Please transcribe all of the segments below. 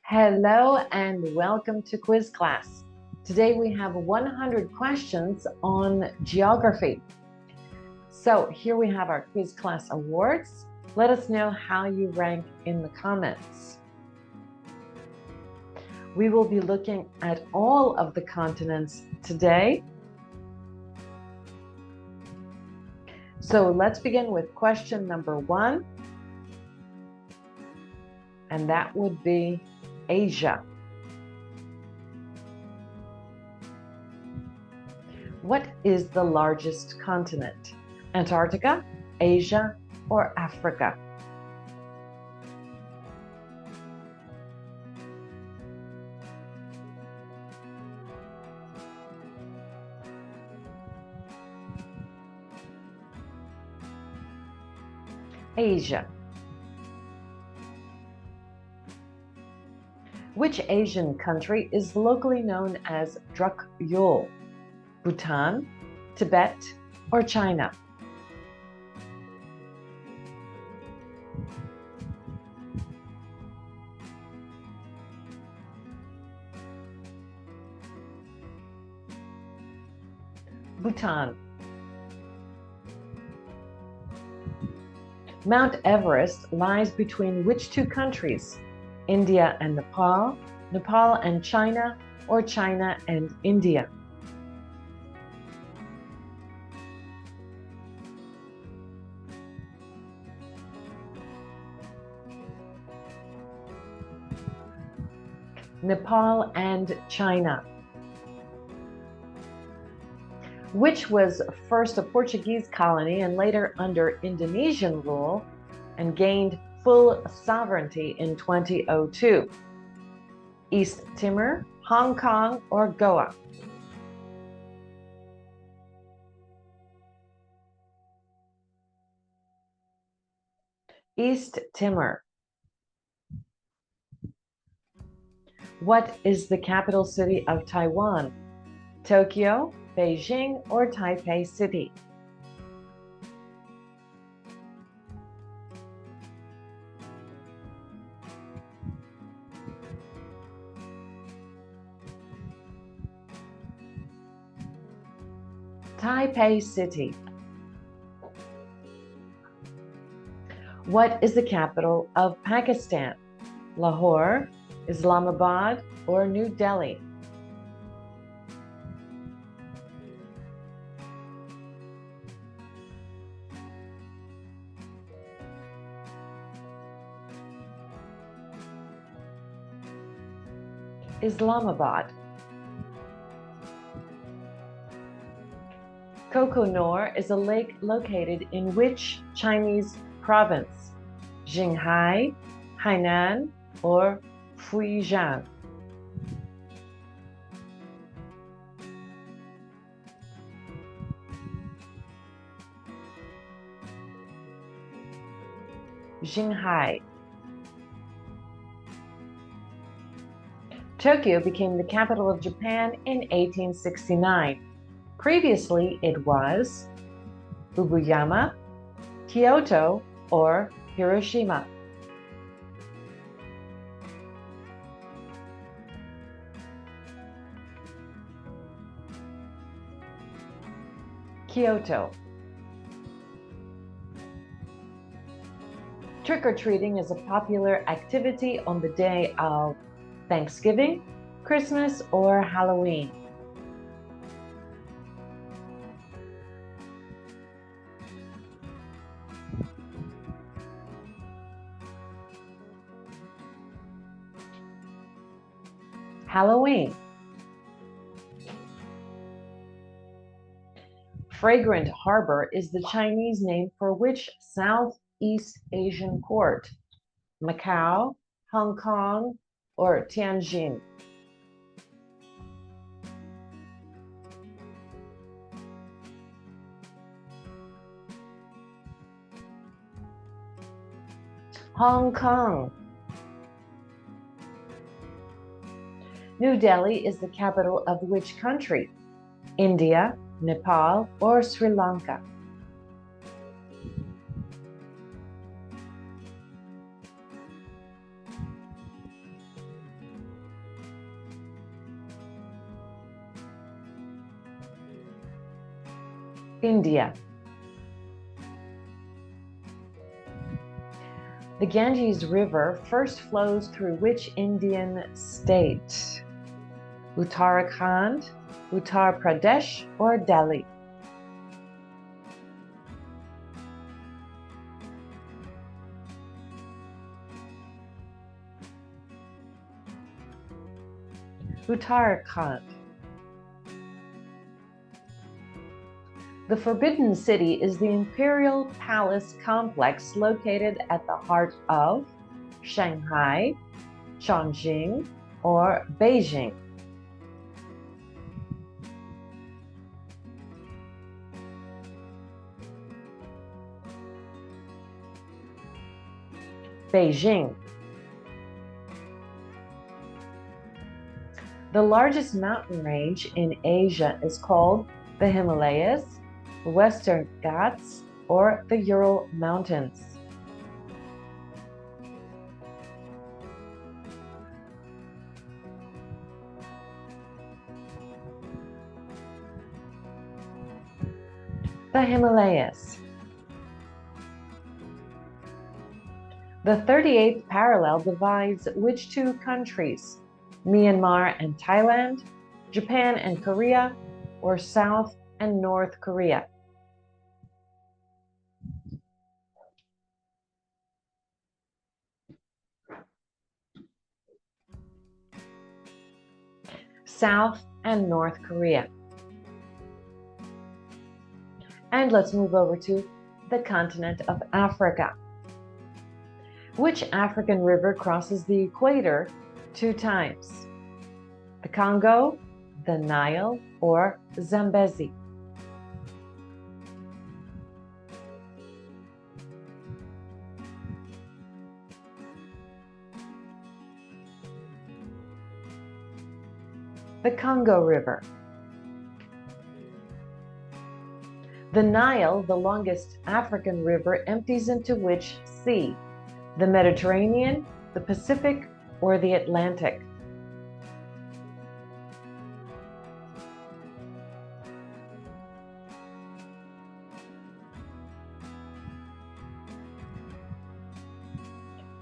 Hello and welcome to quiz class. Today we have 100 questions on geography. So here we have our quiz class awards. Let us know how you rank in the comments. We will be looking at all of the continents today. So let's begin with question number 1. And that would be Asia. What is the largest continent? Antarctica, Asia, or Africa? Asia. Which Asian country is locally known as Druk Yul? Bhutan, Tibet, or China? Bhutan. Mount Everest lies between which two countries? India and Nepal, Nepal and China, or China and India? Nepal and China. Which was first a Portuguese colony and later under Indonesian rule and gained full sovereignty in 2002? East Timor, Hong Kong, or Goa? East Timor. What is the capital city of Taiwan? Tokyo, Beijing, or Taipei City? Taipei City. What is the capital of Pakistan? Lahore, Islamabad, or New Delhi? Islamabad. Kokonor is a lake located in which Chinese province? Qinghai, Hainan, or Fujian? Qinghai. Tokyo became the capital of Japan in 1869. Previously, it was Fukuyama, Kyoto, or Hiroshima? Kyoto. Trick-or-treating is a popular activity on the day of Thanksgiving, Christmas, or Halloween? Halloween. Fragrant Harbor is the Chinese name for which Southeast Asian port? Macau, Hong Kong, or Tianjin? Hong Kong. New Delhi is the capital of which country? India, Nepal, or Sri Lanka? India. The Ganges River first flows through which Indian state? Uttarakhand, Uttar Pradesh, or Delhi? Uttarakhand. The Forbidden City is the imperial palace complex located at the heart of Shanghai, Chongqing, or Beijing. Beijing. The largest mountain range in Asia is called the Himalayas, the Western Ghats, or the Ural Mountains. The Himalayas. The 38th parallel divides which two countries? Myanmar and Thailand, Japan and Korea, or South and North Korea? South and North Korea. And let's move over to the continent of Africa. Which African river crosses the equator 2 times? The Congo, the Nile, or Zambezi? The Congo River. The Nile, the longest African river, empties into which sea? The Mediterranean, the Pacific, or the Atlantic?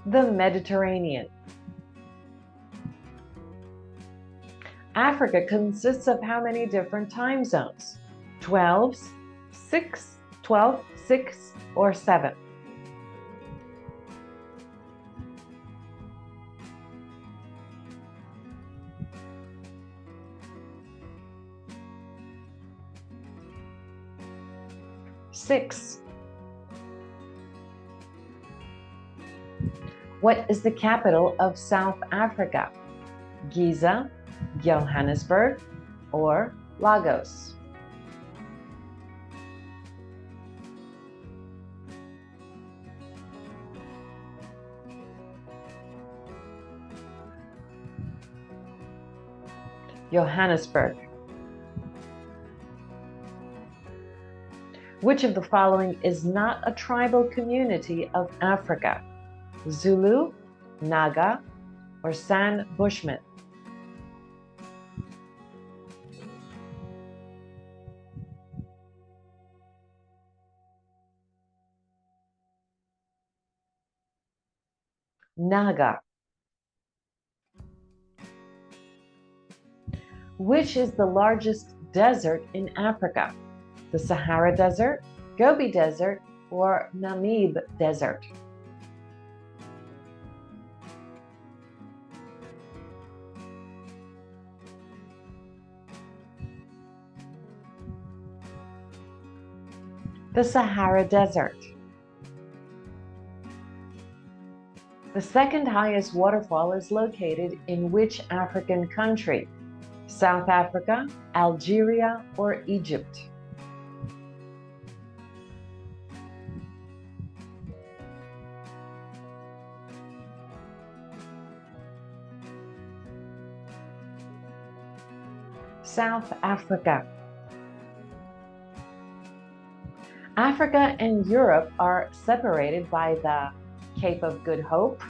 The Mediterranean. Africa consists of how many different time zones? 12, 6, 12, 6, or 7? Six. What is the capital of South Africa? Giza, Johannesburg, or Lagos? Johannesburg. Which of the following is not a tribal community of Africa? Zulu, Naga, or San Bushman? Naga. Which is the largest desert in Africa? The Sahara Desert, Gobi Desert, or Namib Desert? The Sahara Desert. The second highest waterfall is located in which African country? South Africa, Algeria, or Egypt? South Africa. Africa and Europe are separated by the Cape of Good Hope,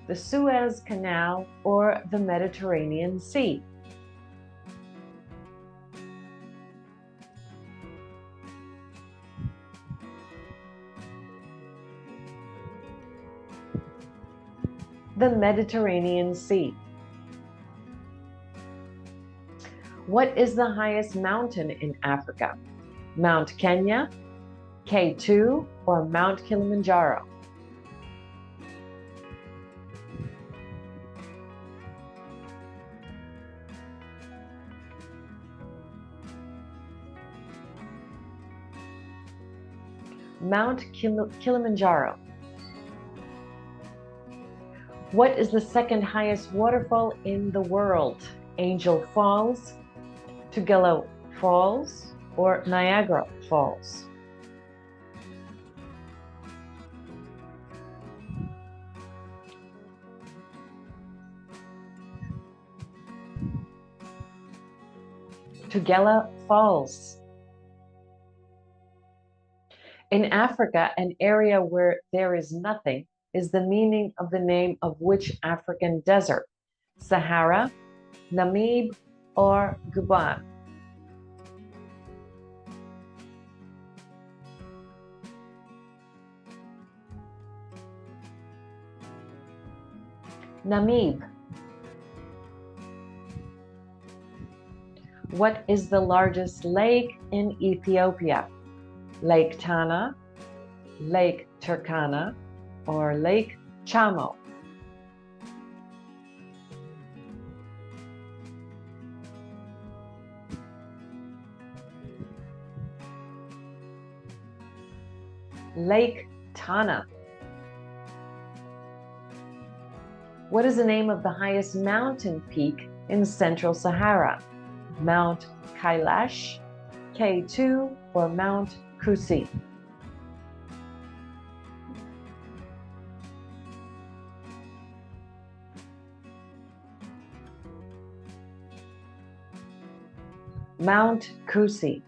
the Suez Canal, or the Mediterranean Sea? The Mediterranean Sea. What is the highest mountain in Africa? Mount Kenya, K2, or Mount Kilimanjaro? Mount Kilimanjaro. What is the second highest waterfall in the world? Angel Falls, Tugela Falls, or Niagara Falls? Tugela Falls. In Africa, an area where there is nothing is the meaning of the name of which African desert? Sahara, Namib, or Gabon? Namib. What is the largest lake in Ethiopia? Lake Tana, Lake Turkana, or Lake Chamo? Lake Tana. What is the name of the highest mountain peak in Central Sahara? Mount Kailash, K2, or Mount Kusi? Mount Kusi.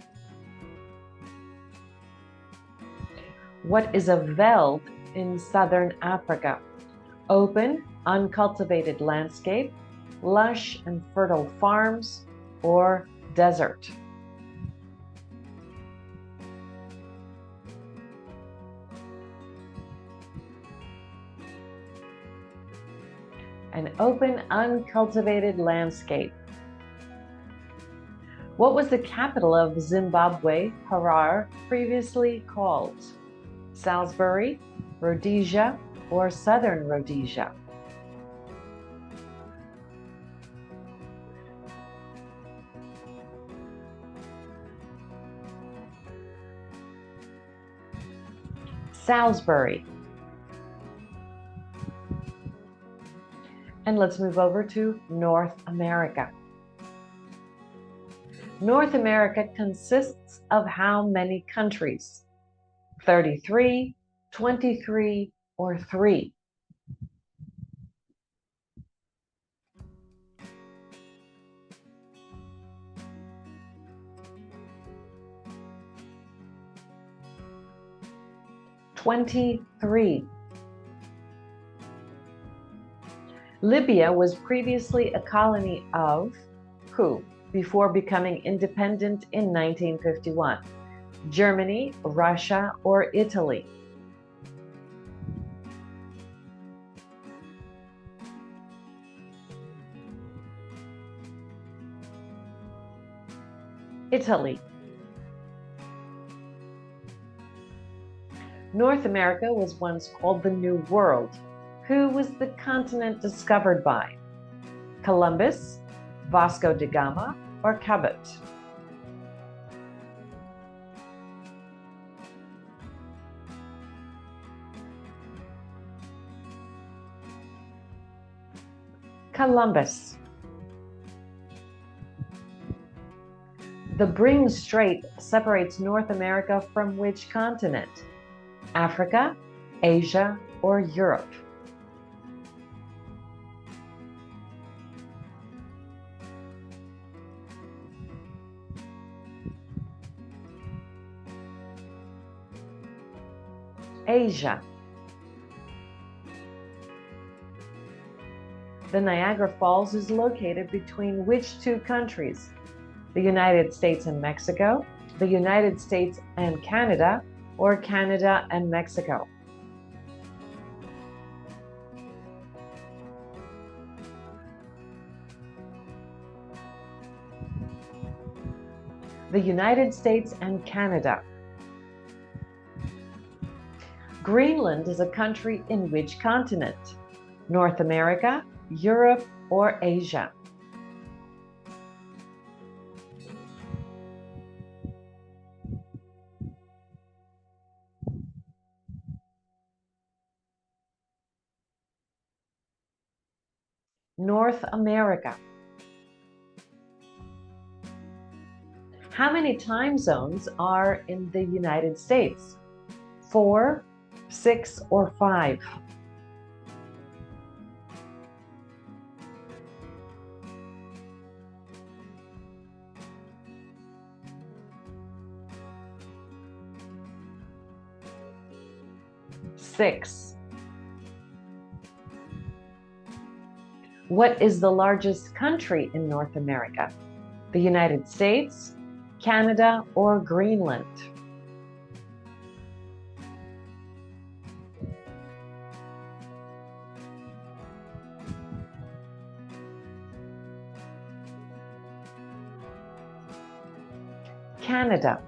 What is a veld in southern Africa? Open, uncultivated landscape, lush and fertile farms, or desert? An open, uncultivated landscape. What was the capital of Zimbabwe, Harare, previously called? Salisbury, Rhodesia, or Southern Rhodesia? Salisbury. And let's move over to North America. North America consists of how many countries? 33, 23, or 3? "23". Libya was previously a colony of who before becoming independent in 1951? Germany, Russia, or Italy? Italy. North America was once called the New World. Who was the continent discovered by? Columbus, Vasco da Gama, or Cabot? Columbus. The Bering Strait separates North America from which continent? Africa, Asia, or Europe? Asia. The Niagara Falls is located between which two countries? The United States and Mexico, the United States and Canada, or Canada and Mexico? the United States and Canada. Greenland is a country in which continent? North America, Europe, or Asia? North America. How many time zones are in the United States? 4, 6, or 5? Six. What is the largest country in North America? The United States, Canada, or Greenland? Canada.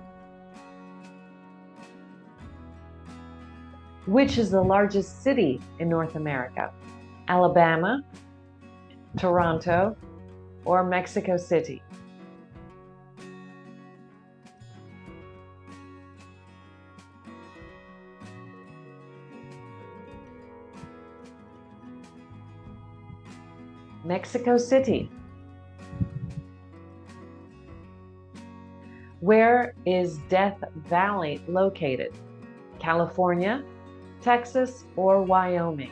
Which is the largest city in North America? Alabama, Toronto, or Mexico City? Mexico City. Where is Death Valley located? California, Texas, or Wyoming?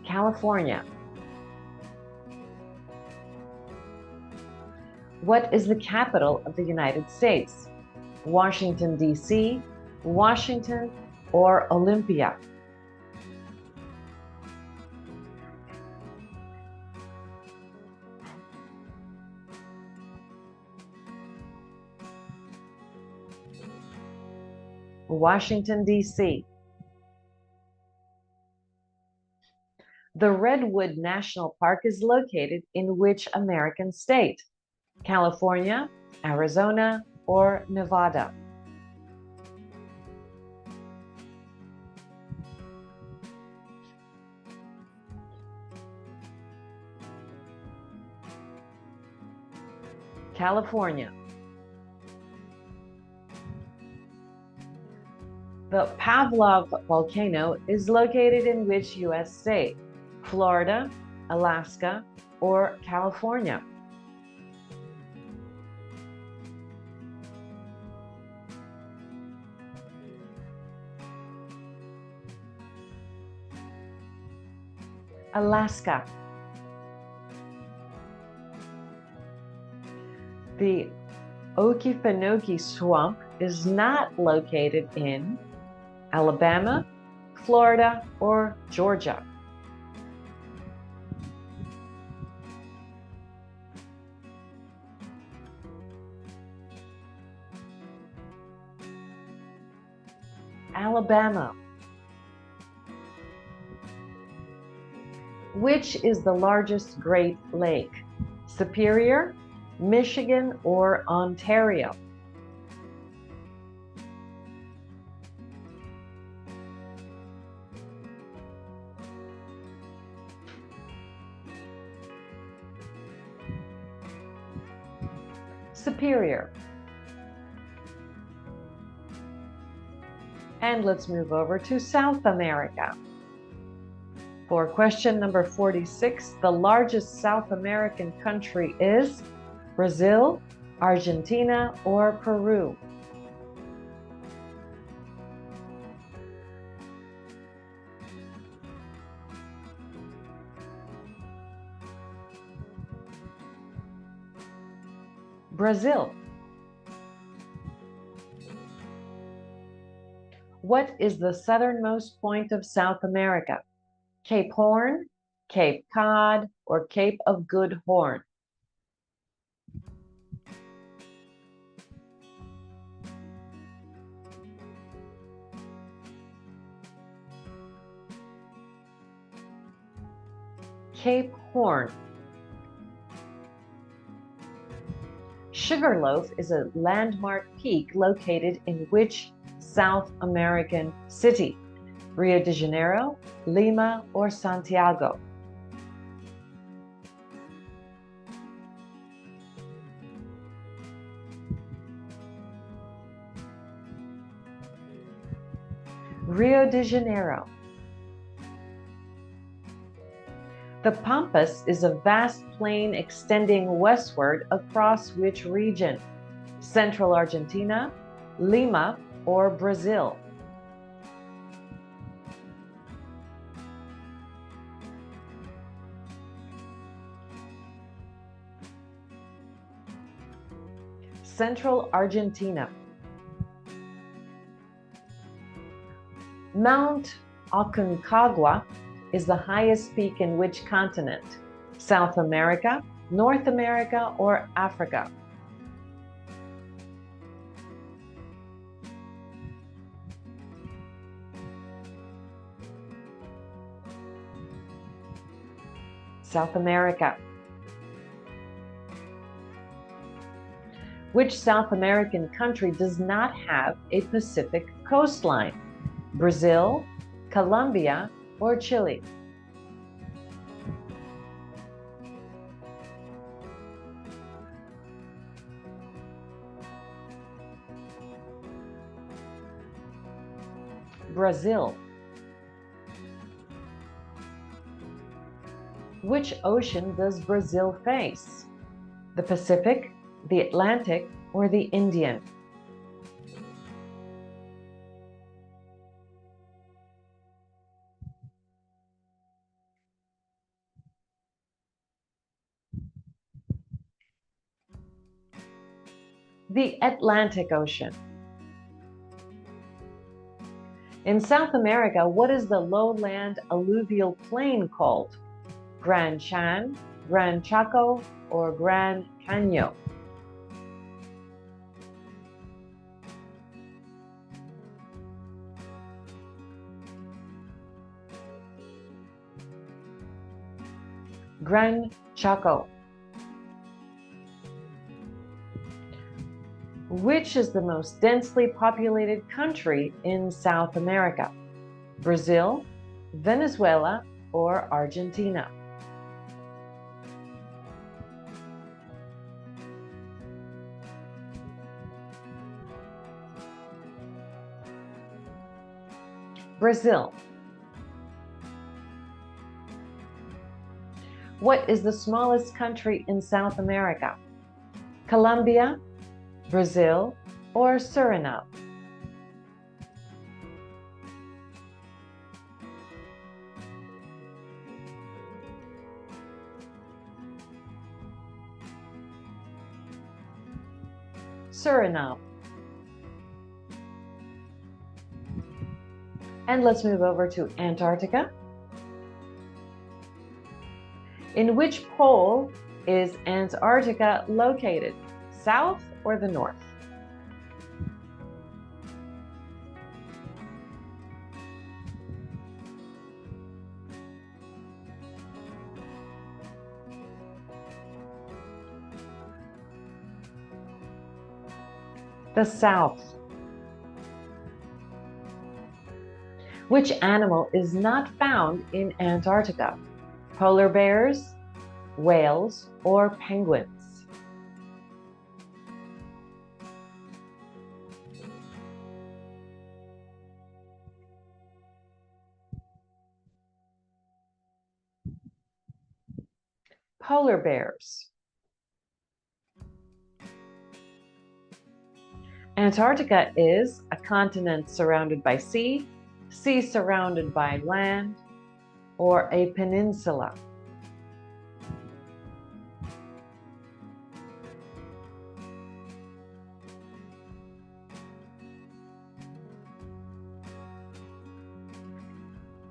California. What is the capital of the United States? Washington, D.C., Washington, or Olympia? Washington, D.C. The Redwood National Park is located in which American state? California, Arizona, or Nevada? California. The Pavlov volcano is located in which U.S. state? Florida, Alaska, or California? Alaska. The Okefenokee Swamp is not located in Alabama, Florida, or Georgia? Alabama. Which is the largest Great Lake? Superior, Michigan, or Ontario? Superior. And let's move over to South America. For question number 46, the largest South American country is Brazil, Argentina, or Peru? Brazil. What is the southernmost point of South America? Cape Horn, Cape Cod, or Cape of Good Horn? Cape Horn. Sugarloaf is a landmark peak located in which South American city? Rio de Janeiro, Lima, or Santiago? Rio de Janeiro. The Pampas is a vast plain extending westward across which region? Central Argentina, Lima, or Brazil? Central Argentina. Mount Aconcagua is the highest peak in which continent? South America, North America, or Africa? South America. Which South American country does not have a Pacific coastline? Brazil, Colombia, or Chile? Brazil. Which ocean does Brazil face? The Pacific, the Atlantic, or the Indian? The Atlantic Ocean. In South America, what is the lowland alluvial plain called? Gran Chan, Gran Chaco, or Gran Caño? Gran Chaco. Which is the most densely populated country in South America? Brazil, Venezuela, or Argentina? Brazil. What is the smallest country in South America? Colombia, Brazil, or Suriname? Suriname. And let's move over to Antarctica. In which pole is Antarctica located? South or the north? The south. Which animal is not found in Antarctica? Polar bears, whales, or penguins? Polar bears. Antarctica is a continent surrounded by sea, sea surrounded by land, or a peninsula?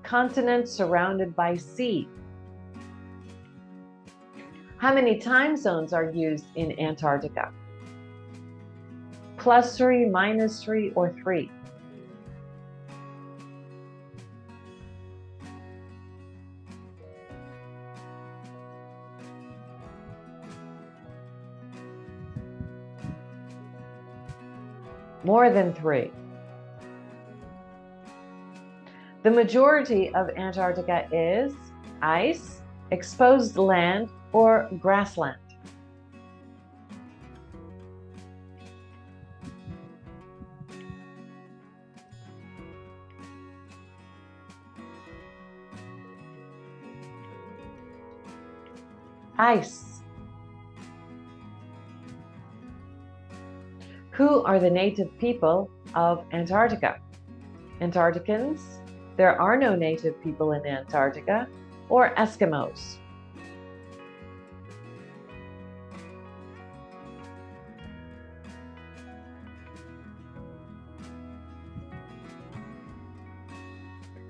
Continent surrounded by sea. How many time zones are used in Antarctica? +3, -3, or 3? More than 3. The majority of Antarctica is ice, exposed land, or grassland. Ice. Who are the native people of Antarctica? Antarcticans. There are no native people in Antarctica, or Eskimos.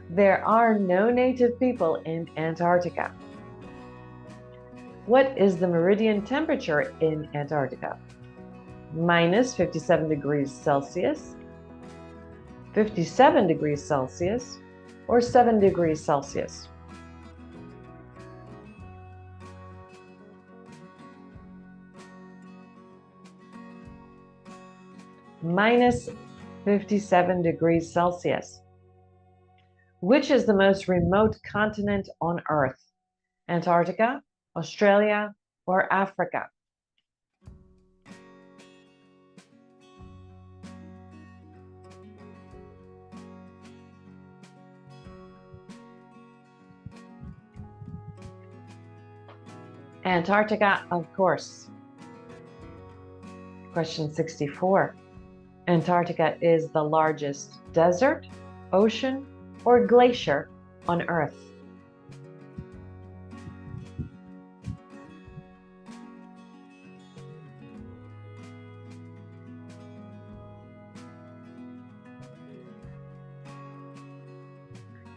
There are no native people in Antarctica. What is the meridian temperature in Antarctica? Minus 57 degrees Celsius, 57 degrees Celsius, or 7 degrees Celsius? Minus 57 degrees Celsius. Which is the most remote continent on Earth? Antarctica, Australia, or Africa? Antarctica, of course. Question 64. Antarctica is the largest desert, ocean, or glacier on Earth?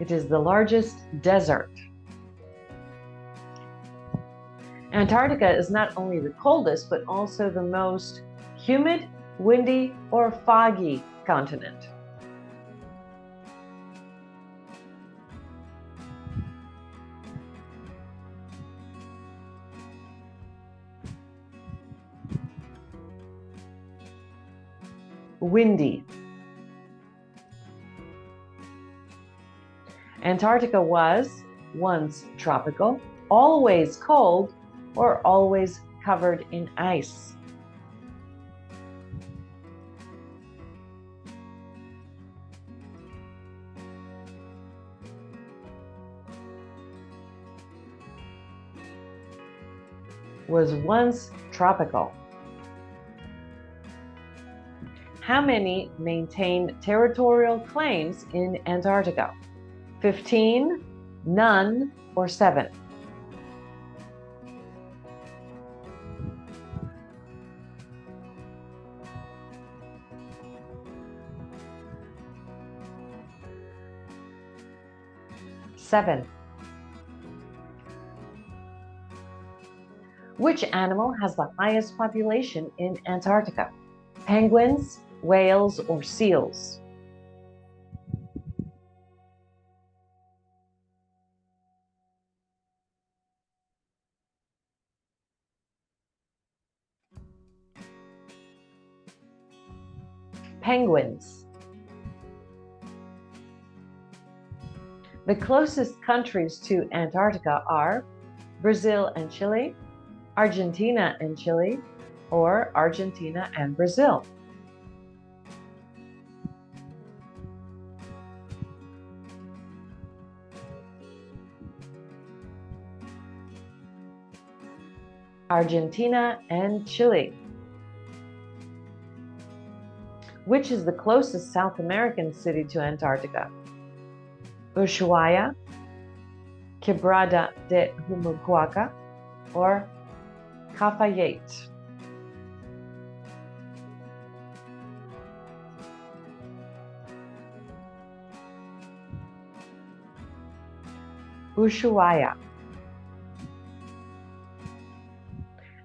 It is the largest desert. Antarctica is not only the coldest, but also the most humid, windy, or foggy continent. Windy. Antarctica was once tropical, always cold, or always covered in ice. Was once tropical. How many maintain territorial claims in Antarctica? 15, none, or 7? Seven. Which animal has the highest population in Antarctica? Penguins, whales, or seals? Penguins. The closest countries to Antarctica are Brazil and Chile, Argentina and Chile, or Argentina and Brazil. Argentina and Chile. Which is the closest South American city to Antarctica? Ushuaia, Quebrada de Humucuaca, or Cafayate? Ushuaia.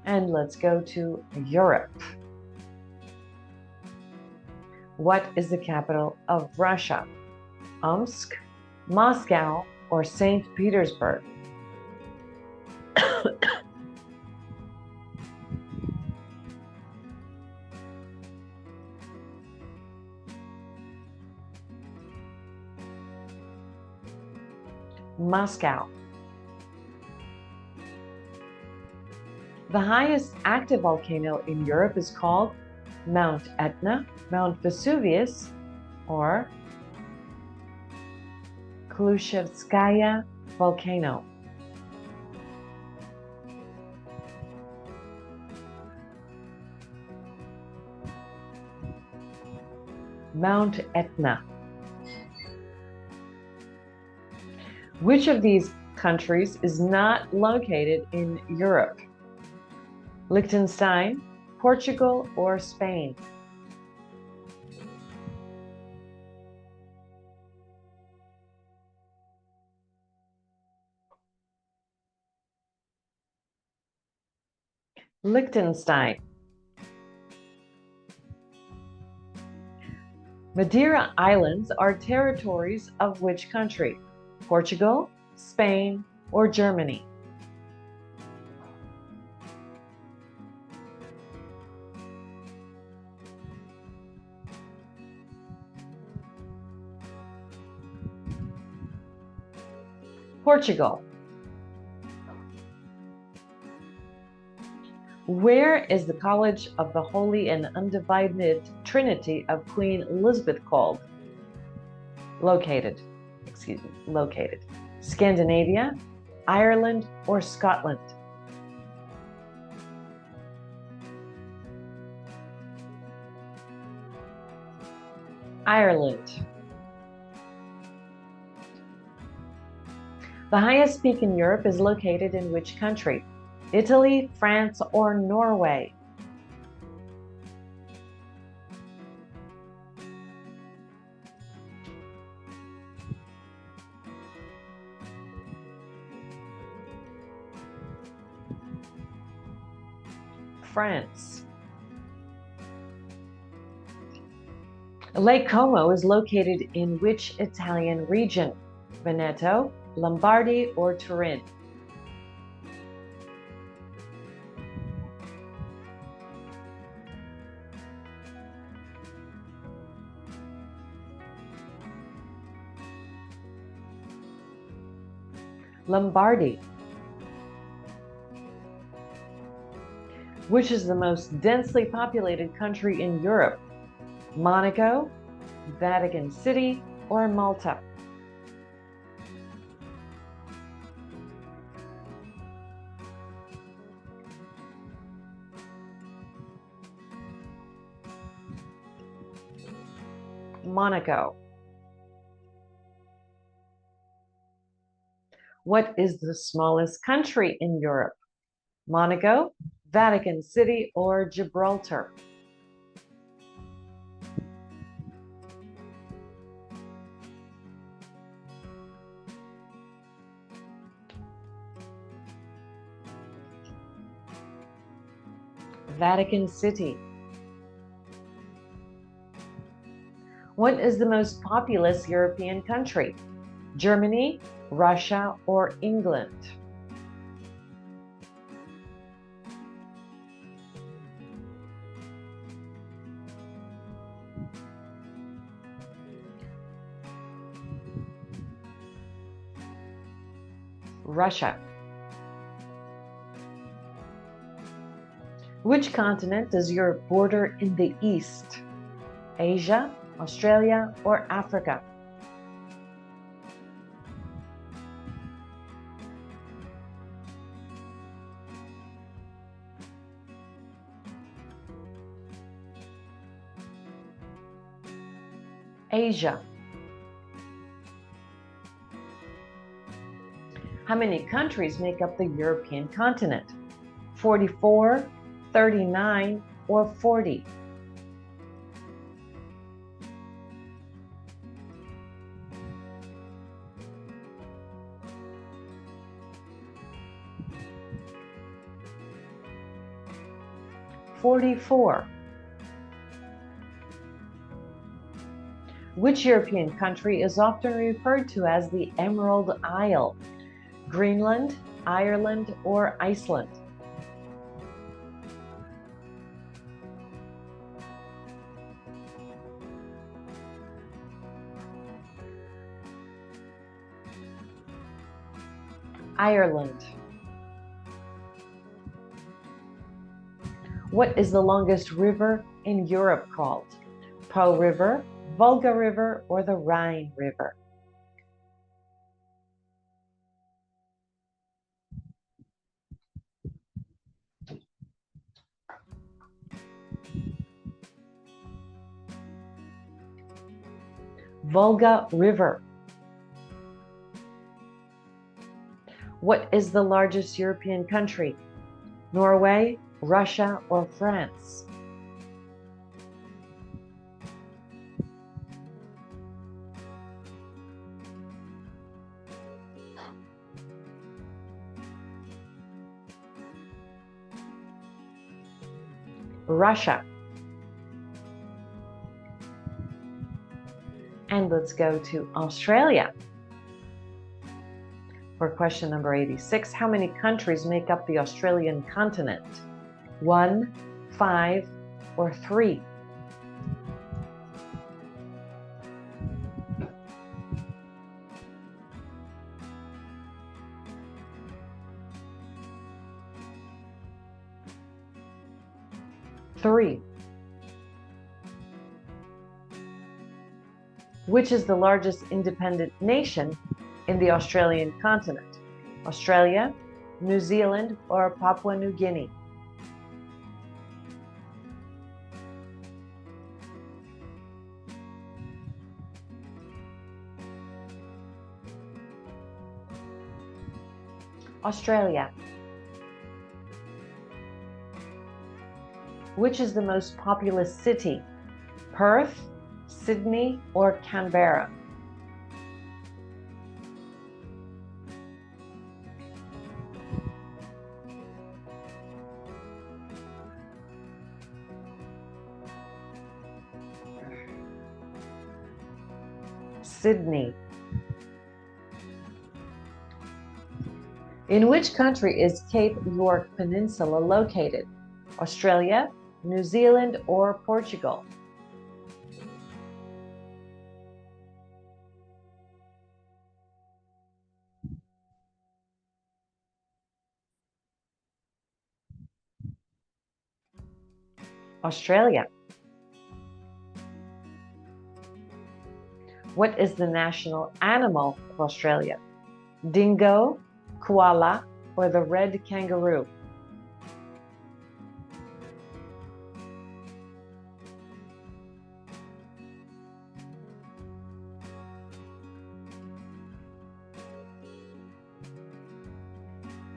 And let's go to Europe. What is the capital of Russia? Omsk, Moscow, or St. Petersburg? Moscow. The highest active volcano in Europe is called Mount Etna, Mount Vesuvius, or Klyuchevskaya volcano. Mount Etna. Which of these countries is not located in Europe? Liechtenstein, Portugal, or Spain? Liechtenstein. Madeira Islands are territories of which country? Portugal, Spain, or Germany? Portugal. Where is the College of the Holy and Undivided Trinity of Queen Elizabeth called? Located. Scandinavia, Ireland, or Scotland? Ireland. The highest peak in Europe is located in which country? Italy, France, or Norway? France. Lake Como is located in which Italian region? Veneto, Lombardy, or Turin? Lombardy. Which is the most densely populated country in Europe? Monaco, Vatican City, or Malta? Monaco. What is the smallest country in Europe? Monaco, Vatican City, or Gibraltar? Vatican City. What is the most populous European country? Germany, Russia, or England? Russia. Which continent does Europe border in the east? Asia, Australia, or Africa? Asia. How many countries make up the European continent? 44, 39, or 40? Which European country is often referred to as the Emerald Isle? Greenland, Ireland, or Iceland? Ireland. What is the longest river in Europe called? Po River, Volga River, or the Rhine River? Volga River. What is the largest European country? Norway, Russia, or France? Russia. And let's go to Australia. For question number 86, how many countries make up the Australian continent? 1, 5, or 3? Three. Which is the largest independent nation in the Australian continent? Australia, New Zealand, or Papua New Guinea? Australia. Which is the most populous city? Perth, Sydney, or Canberra? Sydney. In which country is Cape York Peninsula located? Australia, New Zealand, or Portugal? Australia. What is the national animal of Australia? Dingo, koala, or the red kangaroo?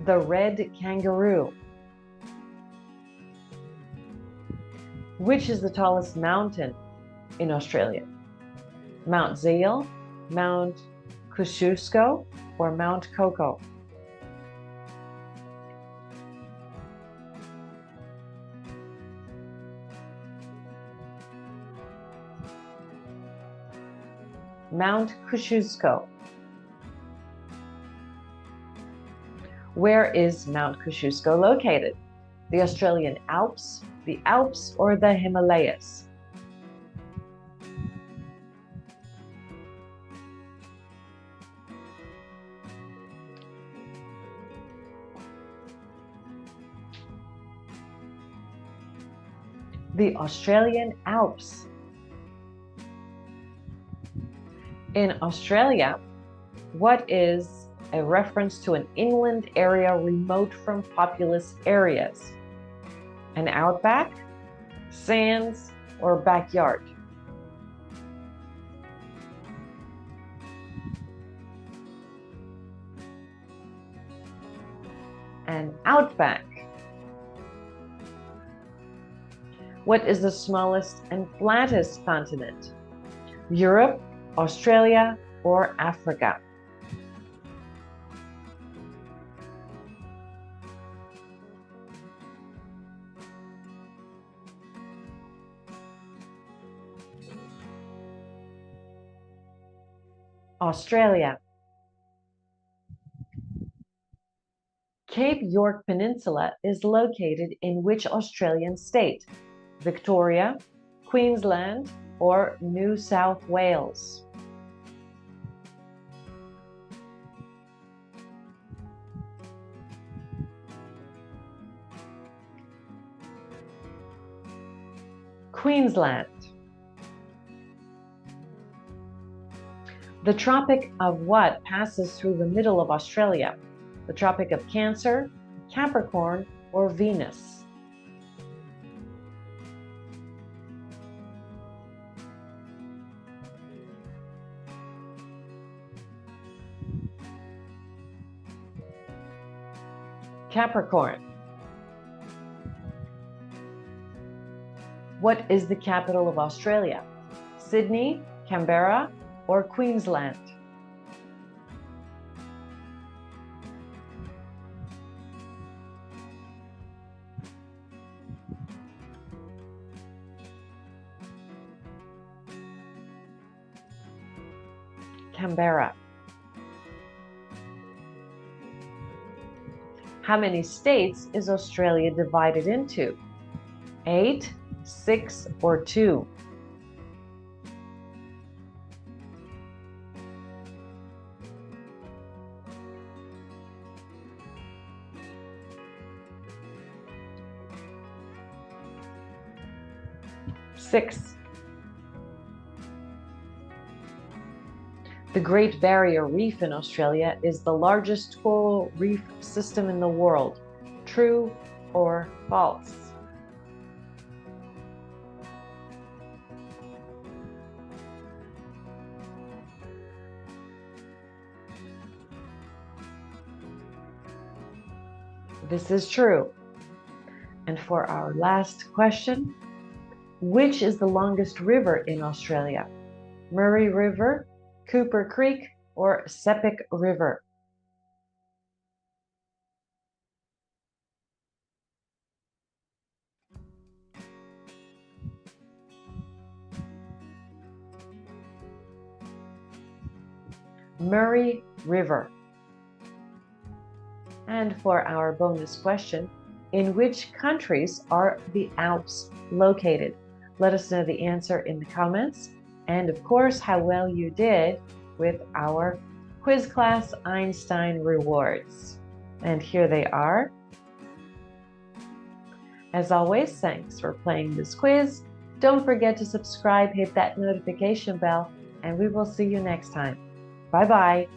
The red kangaroo. Which is the tallest mountain in Australia? Mount Zeil, Mount Kosciuszko, or Mount Coco? Mount Kosciuszko. Where is Mount Kosciuszko located? The Australian Alps, the Alps, or the Himalayas? The Australian Alps. In Australia, what is a reference to an inland area remote from populous areas? An outback, sands, or backyard? An outback. What is the smallest and flattest continent? Europe, Australia, or Africa? Australia. Cape York Peninsula is located in which Australian state? Victoria, Queensland, or New South Wales? Queensland. The Tropic of what passes through the middle of Australia? The Tropic of Cancer, Capricorn, or Venus? Capricorn. What is the capital of Australia? Sydney, Canberra, or Queensland? Canberra. How many states is Australia divided into? 8, 6, or 2? Six. The Great Barrier Reef in Australia is the largest coral reef system in the world. True or false? This is true. And for our last question, which is the longest river in Australia? Murray River, Cooper Creek, or Sepik River? Murray River. And for our bonus question, in which countries are the Alps located? Let us know the answer in the comments, and of course, how well you did with our quiz class Einstein rewards. And here they are. As always, thanks for playing this quiz. Don't forget to subscribe, hit that notification bell, and we will see you next time. Bye-bye.